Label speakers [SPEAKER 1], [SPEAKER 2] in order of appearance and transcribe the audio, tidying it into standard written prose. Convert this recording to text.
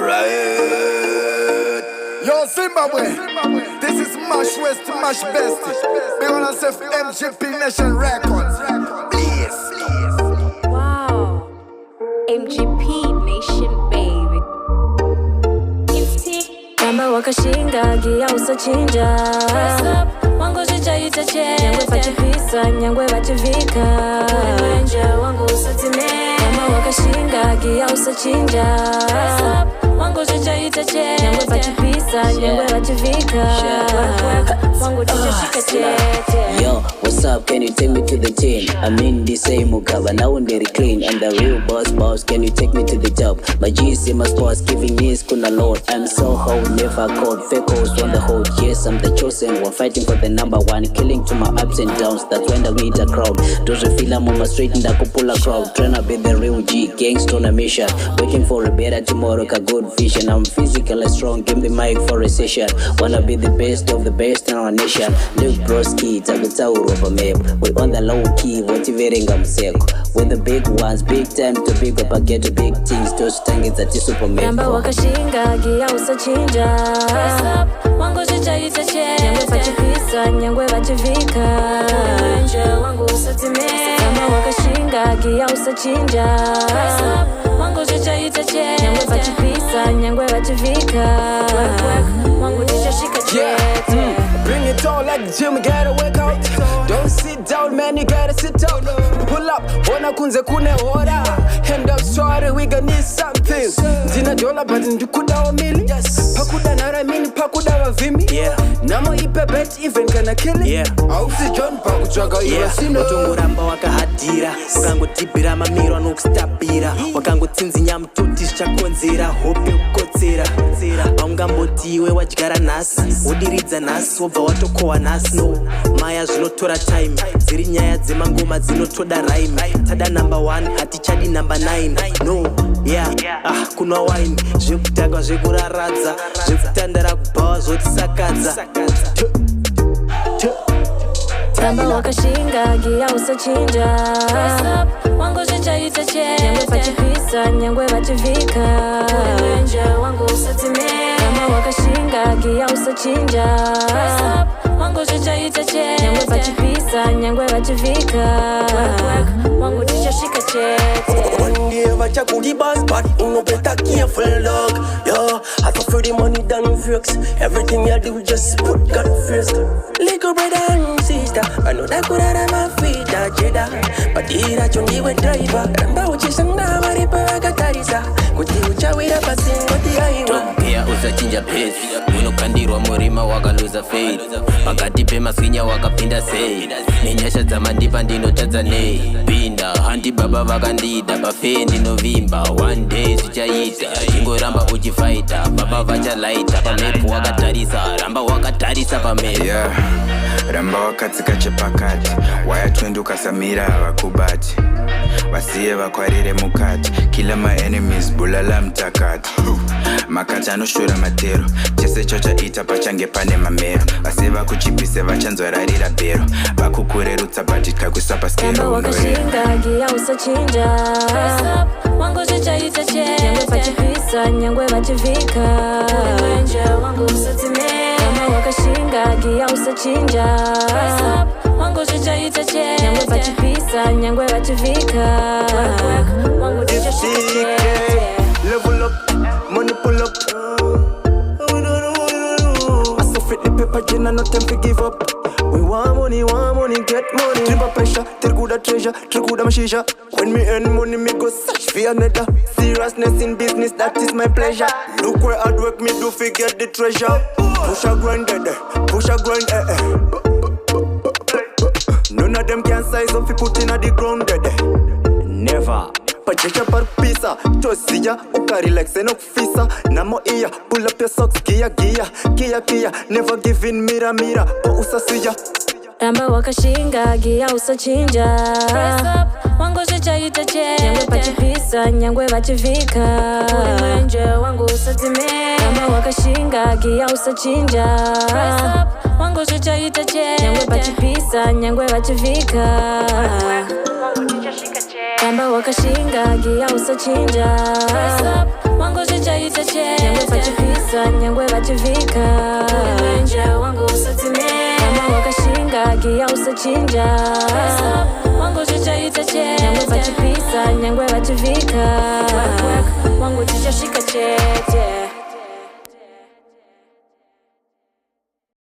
[SPEAKER 1] Riot.
[SPEAKER 2] Yo, Zimbabwe, this is Mash West, Mash Best. We wanna say MGP Nation Records. Please.
[SPEAKER 3] Wow, MGP Nation, baby.
[SPEAKER 4] Kamba wakashinga gia usachinja wangu chichaita che nyangwe pachipisa nyangwe pachivika mwenje wangu usatime kamba wakashinga gia usachinja wangu chichaita che nyangwe pachipisa nyangwe pachivika wangu chichashika chete.
[SPEAKER 5] Yo, what's up? Can you take me to the team? I'm in the same color, now I'm very clean. And the real boss, can you take me to the top? My G's in my spots, giving me kuna load. I'm so hot, never cold, fake hoes on the hold. Yes, I'm the chosen one, fighting for the number one, killing to my ups and downs. That's when I meet a crowd. Don't you feel I'm on my street and I could pull a crowd? Trying to be the real G, gangsta on a mission. Waiting for a better tomorrow, a good vision. I'm physically strong, give me mic for a session. Wanna be the best of the best in our nation. Look broski, Takutauru over map. We on the low key, motivating mseko. With the big ones, big time to big up, I get to big things. Those tangents at the supermarket.
[SPEAKER 4] Kamba wakashinga gia usachinja wangu chichaita che nyangwe pachipisa nyangwe pachivika mwenje wangu usatime kamba wakashinga gia usachinja wangu chichaita che nyangwe pachipisa nyangwe pachivika wangu chichashika chete.
[SPEAKER 1] Bring it on like the gym, gotta work out. Don't sit down, man, you gotta sit down. Pull up, bona kunze kune ora. Hand up, sorry, we gonna need something. Zina dollar, but ndukuda wa mili. Pakuda nara mini, pakuda wa vimi. Namo ipe bet, even kana kill it. Ausi John, pakuchaga iwa sino.
[SPEAKER 6] Otongoramba wakahadira wakangotibhira mamiro anokustabhira wakangotsinzi nyamutoti chakonzera hope kukotsera aungambotiwe wadyara nhasi wodiridza nhasi wobva watokohwa nhasi no maya zvinotora time dziri nyaya dzemangoma dzinotoda rime tada number 1 hatichadi number 9 no kunwa wine zvekutanga zvekuraradza zvekutandara kubhawa zvotisakadza.
[SPEAKER 4] Kamba wakashinga gia usachinja wangu chichaita che nyangwe pachipisa nyangwe pachivika mwenje wangu usatime kamba wakashinga gia usachinja wangu chichaita che nyangwe pachipisa nyangwe pachivika wangu chichashika chete.
[SPEAKER 7] One day vachakuli boss but uno better careful dog. Yo, I thought for the money done fix. Everything you do just put God first. Little brother and sister, I know that could have my feet that jeda. But ira chongi we driver. Ramba uchisanga maripa wakatarisa. Kuti uchawira passing kuti aiwa.
[SPEAKER 5] Pia usachinja pace. Unokandirwa murima wakaluza faith. Pakati pemasinya wakapinda sei. Nenyasha dzamandipa ndinotadza nei. Pinda handi baba vakandida pafe ndinovimba. One day zvichaita chingoramba uchifaita. Baba vachalaita pamepu wakatarisa. Ramba wakatarisa pamepu.
[SPEAKER 8] Ramba wakatsika chepakati wayatwenduka samira havakubati vasiye vakwarire mukati kila my enemies bulala mtakati makati anoshura matero chese chochaita pachange pane mamero vasiye vakuchipise vachanzwararira bhero vakukurerutsa bhatika kusapa skero
[SPEAKER 4] wakashinga gia usachinja wangu chichaita che nyangwe pachipisa nyangwe pachivika mwenje wangu usatime kamba wakashinga gia usachinja wangu chichaita che nyangwe pachipisa nyangwe pachivika wangu chichashika chete.
[SPEAKER 7] Level up, money pull up. I so fit the paper, Jenna, no time to give up. We want money, get money. Triple pressure, Tirkuda treasure, Tirkuda mashisha. When me earn money, me go search for another. Seriousness in business, that is my pleasure. Look where hard work me do, forget the treasure. Push a grind, push a grind, None of them can size up, you put in at the ground, Never. Pachecha par pizza, Tosia, Uka relax and officer. Namo iya, pull up your socks, Kia, never give in mira, oh usasiya.
[SPEAKER 4] Ramba wakashinga gia usachinja wangu chichaita che nyangwe pachipisa nyangwe pachivika mwenje wangu usatime Ramba wakashinga gia usachinja wangu chichaita che nyangwe pachipisa nyangwe pachivika Ramba wakashinga gia usachinja wangu chichaita che vachipisa nyangwe vachivhika uri mwenje wangu usadzime kama wakashinga Gyal usachinja wangu chichaita chete nyangwe vachipisa nyangwe vachivhika wangu chichasvika chete